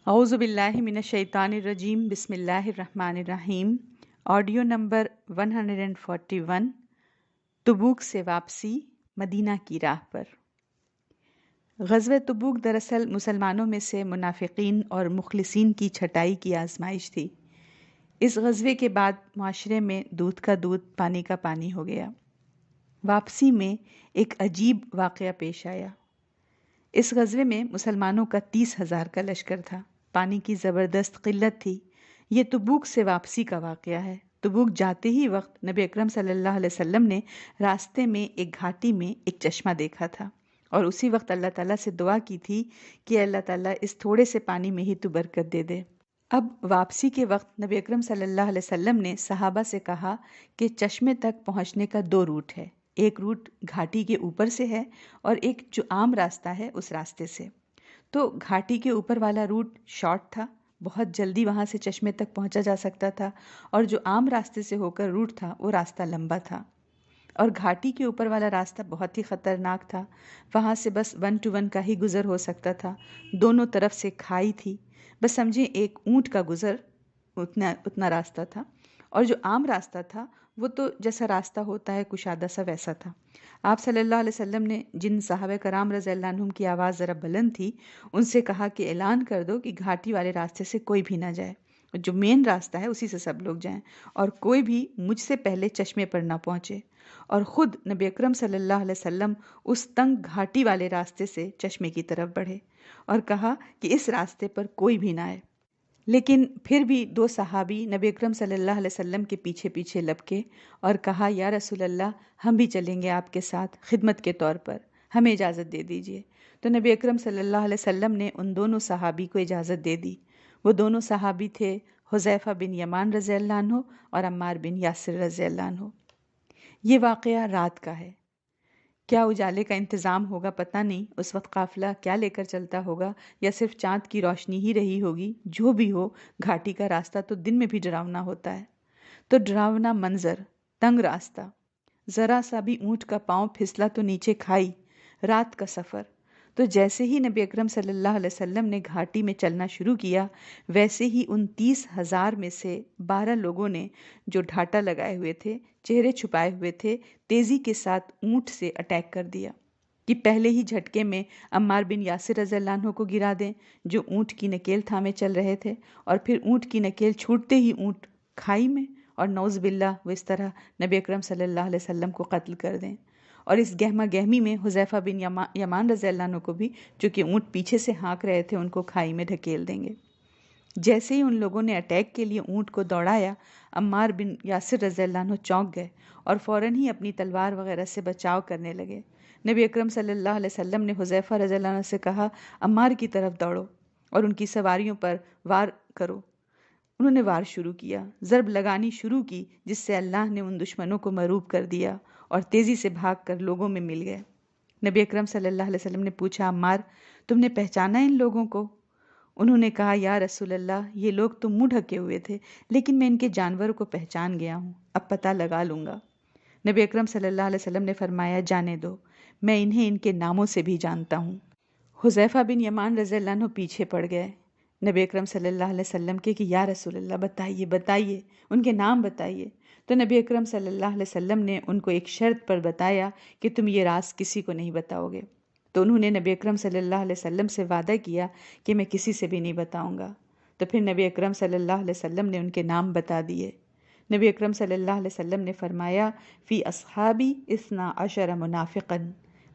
اعوذ باللہ من الشیطان الرجیم، بسم اللہ الرحمن الرحیم۔ آڈیو نمبر 141، تبوک سے واپسی، مدینہ کی راہ پر۔ غزوہ تبوک دراصل مسلمانوں میں سے منافقین اور مخلصین کی چھٹائی کی آزمائش تھی۔ اس غزوے کے بعد معاشرے میں دودھ کا دودھ، پانی کا پانی ہو گیا۔ واپسی میں ایک عجیب واقعہ پیش آیا۔ اس غزوے میں مسلمانوں کا 30,000 کا لشکر تھا۔ پانی کی زبردست قلت تھی۔ یہ تبوک سے واپسی کا واقعہ ہے۔ تبوک جاتے ہی وقت نبی اکرم صلی اللہ علیہ وسلم نے راستے میں ایک گھاٹی میں ایک چشمہ دیکھا تھا، اور اسی وقت اللہ تعالیٰ سے دعا کی تھی کہ اللہ تعالیٰ اس تھوڑے سے پانی میں ہی تو برکت دے دے۔ اب واپسی کے وقت نبی اکرم صلی اللہ علیہ وسلم نے صحابہ سے کہا کہ چشمے تک پہنچنے کا 2 روٹ ہے۔ ایک روٹ گھاٹی کے اوپر سے ہے اور ایک جو عام راستہ ہے اس راستے سے۔ تو گھاٹی کے اوپر والا روٹ شارٹ تھا، بہت جلدی وہاں سے چشمے تک پہنچا جا سکتا تھا، اور جو عام راستے سے ہو کر روٹ تھا وہ راستہ لمبا تھا، اور گھاٹی کے اوپر والا راستہ بہت ہی خطرناک تھا۔ وہاں سے بس 1 to 1 کا ہی گزر ہو سکتا تھا۔ دونوں طرف سے کھائی تھی، بس سمجھیں ایک اونٹ کا گزر اتنا راستہ تھا، اور جو عام راستہ تھا وہ تو جیسا راستہ ہوتا ہے کشادہ سا ویسا تھا۔ آپ صلی اللہ علیہ وسلم نے جن صحابہ کرام رضی اللہ عنہم کی آواز ذرا بلند تھی ان سے کہا کہ اعلان کر دو کہ گھاٹی والے راستے سے کوئی بھی نہ جائے، جو مین راستہ ہے اسی سے سب لوگ جائیں، اور کوئی بھی مجھ سے پہلے چشمے پر نہ پہنچے۔ اور خود نبی اکرم صلی اللہ علیہ وسلم اس تنگ گھاٹی والے راستے سے چشمے کی طرف بڑھے اور کہا کہ اس راستے پر کوئی بھی نہ آئے۔ لیکن پھر بھی 2 صحابی نبی اکرم صلی اللہ علیہ وسلم کے پیچھے پیچھے لپکے اور کہا یا رسول اللہ، ہم بھی چلیں گے آپ کے ساتھ خدمت کے طور پر، ہمیں اجازت دے دیجئے۔ تو نبی اکرم صلی اللہ علیہ وسلم نے ان دونوں صحابی کو اجازت دے دی۔ وہ دونوں صحابی تھے حذیفہ بن یمان رضی اللہ عنہ اور عمار بن یاسر رضی اللہ عنہ۔ یہ واقعہ رات کا ہے۔ کیا اجالے کا انتظام ہوگا پتہ نہیں، اس وقت قافلہ کیا لے کر چلتا ہوگا، یا صرف چاند کی روشنی ہی رہی ہوگی۔ جو بھی ہو، گھاٹی کا راستہ تو دن میں بھی ڈراونا ہوتا ہے۔ تو ڈراونا منظر، تنگ راستہ، ذرا سا بھی اونٹ کا پاؤں پھسلا تو نیچے کھائی، رات کا سفر۔ تو جیسے ہی نبی اکرم صلی اللہ علیہ وسلم نے گھاٹی میں چلنا شروع کیا، ویسے ہی ان 30,000 میں سے 12 لوگوں نے جو ڈھاٹا لگائے ہوئے تھے، چہرے چھپائے ہوئے تھے، تیزی کے ساتھ اونٹ سے اٹیک کر دیا کہ پہلے ہی جھٹکے میں عمار بن یاسر رضی اللہ عنہ کو گرا دیں، جو اونٹ کی نکیل تھامے چل رہے تھے، اور پھر اونٹ کی نکیل چھوٹتے ہی اونٹ کھائی میں، اور نعوذ باللہ وہ اس طرح نبی اکرم صلی اللہ علیہ وسلم کو قتل کر دیں۔ اور اس گہما گہمی میں حذیفہ بن یمان رضی اللہ عنہ کو بھی، جو کہ اونٹ پیچھے سے ہانک رہے تھے، ان کو کھائی میں ڈھکیل دیں گے۔ جیسے ہی ان لوگوں نے اٹیک کے لیے اونٹ کو دوڑایا، عمار بن یاسر رضی اللہ عنہ چونک گئے اور فوراً ہی اپنی تلوار وغیرہ سے بچاؤ کرنے لگے۔ نبی اکرم صلی اللہ علیہ وسلم نے حذیفہ رضی اللہ عنہ سے کہا عمار کی طرف دوڑو اور ان کی سواریوں پر وار کرو۔ انہوں نے وار شروع کیا، ضرب لگانی شروع کی، جس سے اللہ نے ان دشمنوں کو مغلوب کر دیا اور تیزی سے بھاگ کر لوگوں میں مل گئے۔ نبی اکرم صلی اللہ علیہ وسلم نے پوچھا عمار، تم نے پہچانا ان لوگوں کو؟ انہوں نے کہا یا رسول اللہ، یہ لوگ تو منہ ڈھکے ہوئے تھے، لیکن میں ان کے جانوروں کو پہچان گیا ہوں، اب پتہ لگا لوں گا۔ نبی اکرم صلی اللہ علیہ وسلم نے فرمایا جانے دو، میں انہیں ان کے ناموں سے بھی جانتا ہوں۔ حذیفہ بن یمان رضی اللہ عنہ پیچھے پڑ گئے نبی اکرم صلی اللہ علیہ وسلم کے کہ یا رسول اللہ بتائیے ان کے نام بتائیے۔ تو نبی اکرم صلی اللہ علیہ وسلم نے ان کو ایک شرط پر بتایا کہ تم یہ راز کسی کو نہیں بتاؤ گے۔ تو انہوں نے نبی اکرم صلی اللہ علیہ وسلم سے وعدہ کیا کہ میں کسی سے بھی نہیں بتاؤں گا۔ تو پھر نبی اکرم صلی اللہ علیہ وسلم نے ان کے نام بتا دیے۔ نبی اکرم صلی اللہ علیہ وسلم نے فرمایا فی اصحابی 12 منافقا،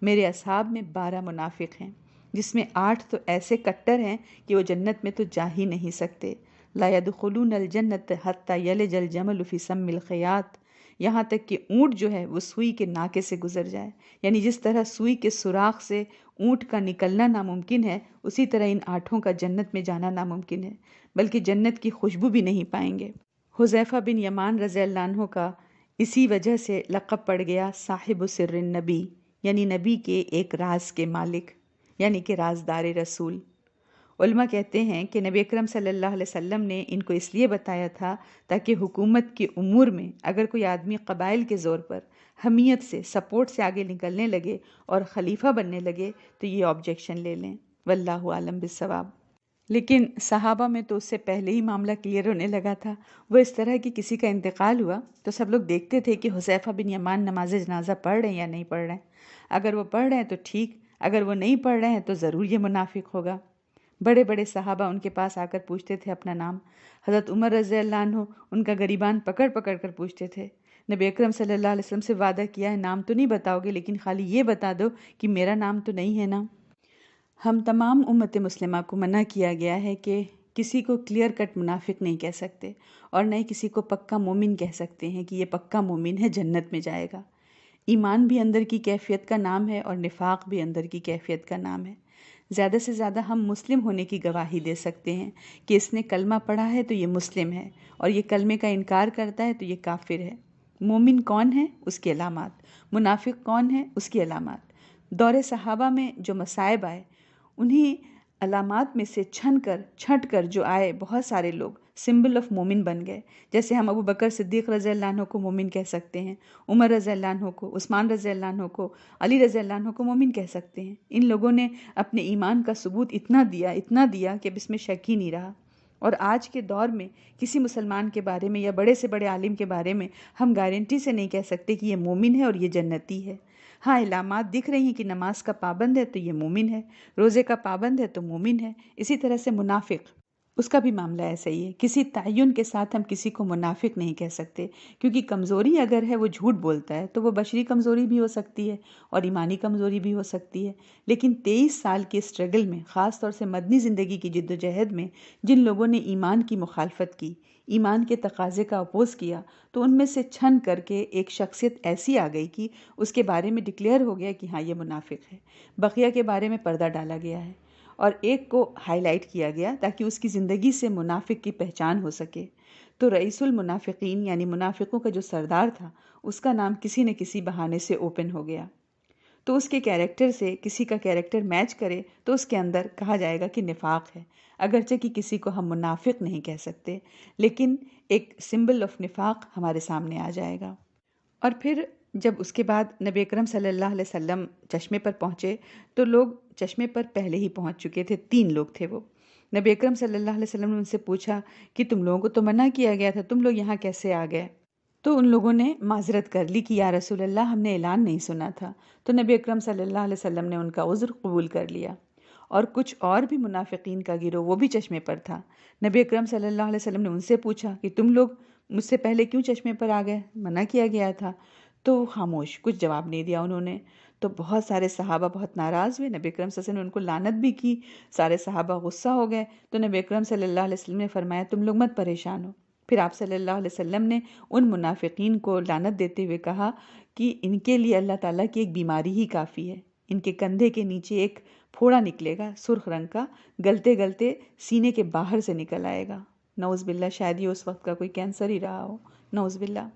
میرے اصحاب میں 12 منافق ہیں، جس میں 8 تو ایسے کٹر ہیں کہ وہ جنت میں تو جا ہی نہیں سکتے۔ لا يدخلون الجنت حتی یلج الجمل فی سم الخیاط، یہاں تک کہ اونٹ جو ہے وہ سوئی کے ناکے سے گزر جائے، یعنی جس طرح سوئی کے سوراخ سے اونٹ کا نکلنا ناممکن ہے، اسی طرح ان 8 کا جنت میں جانا ناممکن ہے، بلکہ جنت کی خوشبو بھی نہیں پائیں گے۔ حذیفہ بن یمان رضی اللہ عنہ کا اسی وجہ سے لقب پڑ گیا صاحب سر النبی، یعنی نبی کے ایک راز کے مالک، یعنی کہ رازدار رسول۔ علماء کہتے ہیں کہ نبی اکرم صلی اللہ علیہ وسلم نے ان کو اس لیے بتایا تھا تاکہ حکومت کے امور میں اگر کوئی آدمی قبائل کے زور پر حمیت سے، سپورٹ سے آگے نکلنے لگے اور خلیفہ بننے لگے تو یہ آبجیکشن لے لیں۔ واللہ عالم بالصواب۔ لیکن صحابہ میں تو اس سے پہلے ہی معاملہ کلیئر ہونے لگا تھا۔ وہ اس طرح کہ کسی کا انتقال ہوا تو سب لوگ دیکھتے تھے کہ حذیفہ بن یمان نماز جنازہ پڑھ رہے ہیں یا نہیں پڑھ رہے ہیں۔ اگر وہ پڑھ رہے ہیں تو ٹھیک، اگر وہ نہیں پڑھ رہے ہیں تو ضرور یہ منافق ہوگا۔ بڑے بڑے صحابہ ان کے پاس آ کر پوچھتے تھے اپنا نام۔ حضرت عمر رضی اللہ عنہ ان کا گریبان پکڑ پکڑ کر پوچھتے تھے، نبی اکرم صلی اللہ علیہ وسلم سے وعدہ کیا ہے نام تو نہیں بتاؤ گے، لیکن خالی یہ بتا دو کہ میرا نام تو نہیں ہے نا۔ ہم تمام امت مسلمہ کو منع کیا گیا ہے کہ کسی کو کلیئر کٹ منافق نہیں کہہ سکتے، اور نہ ہی کسی کو پکا مومن کہہ سکتے ہیں کہ یہ پکا مومن ہے، جنت میں جائے گا۔ ایمان بھی اندر کی کیفیت کا نام ہے اور نفاق بھی اندر کی کیفیت کا نام ہے۔ زیادہ سے زیادہ ہم مسلم ہونے کی گواہی دے سکتے ہیں کہ اس نے کلمہ پڑھا ہے تو یہ مسلم ہے، اور یہ کلمے کا انکار کرتا ہے تو یہ کافر ہے۔ مومن کون ہے؟ اس کی علامات۔ منافق کون ہے؟ اس کی علامات۔ دور صحابہ میں جو مصائب آئے، انہی علامات میں سے چھنٹ کر جو آئے، بہت سارے لوگ سمبل آف مومن بن گئے۔ جیسے ہم ابو بکر صدیق رضی اللہ عنہ کو مومن کہہ سکتے ہیں، عمر رضی اللہ عنہ کو، عثمان رضی اللہ عنہ کو، علی رضی اللہ عنہ کو مومن کہہ سکتے ہیں۔ ان لوگوں نے اپنے ایمان کا ثبوت اتنا دیا کہ اب اس میں شک ہی نہیں رہا۔ اور آج کے دور میں کسی مسلمان کے بارے میں یا بڑے سے بڑے عالم کے بارے میں ہم گارنٹی سے نہیں کہہ سکتے کہ یہ مومن ہے اور یہ جنتی ہے۔ ہاں، علامات دکھ رہی ہیں کہ نماز کا پابند ہے تو یہ مومن ہے، روزے کا پابند ہے تو مومن ہے۔ اسی طرح سے منافق، اس کا بھی معاملہ ایسا ہی ہے۔ کسی تعین کے ساتھ ہم کسی کو منافق نہیں کہہ سکتے، کیونکہ کمزوری اگر ہے، وہ جھوٹ بولتا ہے تو وہ بشری کمزوری بھی ہو سکتی ہے اور ایمانی کمزوری بھی ہو سکتی ہے۔ لیکن 23 سال کی اسٹرگل میں، خاص طور سے مدنی زندگی کی جد و جہد میں، جن لوگوں نے ایمان کی مخالفت کی، ایمان کے تقاضے کا اپوز کیا، تو ان میں سے چھن کر کے ایک شخصیت ایسی آ گئی کہ اس کے بارے میں ڈکلیئر ہو گیا کہ ہاں یہ منافق ہے۔ بقیہ کے بارے میں پردہ ڈالا گیا ہے اور ایک کو ہائی لائٹ کیا گیا تاکہ اس کی زندگی سے منافق کی پہچان ہو سکے۔ تو رئیس المنافقین یعنی منافقوں کا جو سردار تھا، اس کا نام کسی نہ کسی بہانے سے اوپن ہو گیا۔ تو اس کے کیریکٹر سے کسی کا کیریکٹر میچ کرے تو اس کے اندر کہا جائے گا کہ نفاق ہے، اگرچہ کہ کسی کو ہم منافق نہیں کہہ سکتے، لیکن ایک سمبل آف نفاق ہمارے سامنے آ جائے گا۔ اور پھر جب اس کے بعد نبی اکرم صلی اللہ علیہ وسلم چشمے پر پہنچے تو لوگ چشمے پر پہلے ہی پہنچ چکے تھے، 3 لوگ تھے وہ۔ نبی اکرم صلی اللہ علیہ وسلم نے ان سے پوچھا کہ تم لوگوں کو تو منع کیا گیا تھا، تم لوگ یہاں کیسے آ گئے؟ تو ان لوگوں نے معذرت کر لی کہ یا رسول اللہ، ہم نے اعلان نہیں سنا تھا۔ تو نبی اکرم صلی اللہ علیہ وسلم نے ان کا عذر قبول کر لیا۔ اور کچھ اور بھی منافقین کا گروہ وہ بھی چشمے پر تھا۔ نبی اکرم صلی اللہ علیہ وسلم نے ان سے پوچھا کہ تم لوگ مجھ سے پہلے کیوں چشمے پر آ گئے؟ منع کیا گیا تھا۔ تو خاموش، کچھ جواب نہیں دیا انہوں نے۔ تو بہت سارے صحابہ بہت ناراض ہوئے، نبی اکرم صلی اللہ علیہ وسلم نے ان کو لعنت بھی کی، سارے صحابہ غصہ ہو گئے۔ تو نبی اکرم صلی اللہ علیہ وسلم نے فرمایا تم لوگ مت پریشان ہو۔ پھر آپ صلی اللہ علیہ وسلم نے ان منافقین کو لعنت دیتے ہوئے کہا کہ ان کے لیے اللہ تعالیٰ کی ایک بیماری ہی کافی ہے، ان کے کندھے کے نیچے ایک پھوڑا نکلے گا سرخ رنگ کا، گلتے گلتے سینے کے باہر سے نکل آئے گا۔ نعوذ باللہ، شاید یہ اس وقت کا کوئی کینسر ہی رہا ہو، نعوذ باللہ۔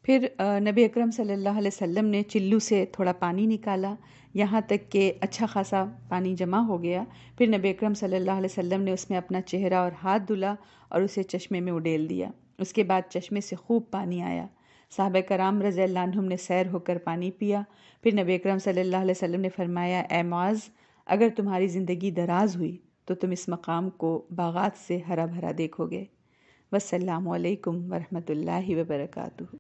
پھر نبی اکرم صلی اللہ علیہ وسلم نے چلو سے تھوڑا پانی نکالا، یہاں تک کہ اچھا خاصا پانی جمع ہو گیا۔ پھر نبی اکرم صلی اللہ علیہ وسلم نے اس میں اپنا چہرہ اور ہاتھ دھلا اور اسے چشمے میں اڈیل دیا۔ اس کے بعد چشمے سے خوب پانی آیا۔ صحابہ کرام رضی اللہ عنہم نے سیر ہو کر پانی پیا۔ پھر نبی اکرم صلی اللہ علیہ وسلم نے فرمایا، اے معاذ، اگر تمہاری زندگی دراز ہوئی تو تم اس مقام کو باغات سے ہرا بھرا دیکھو گے۔ والسلام علیکم ورحمۃ اللہ وبرکاتہ۔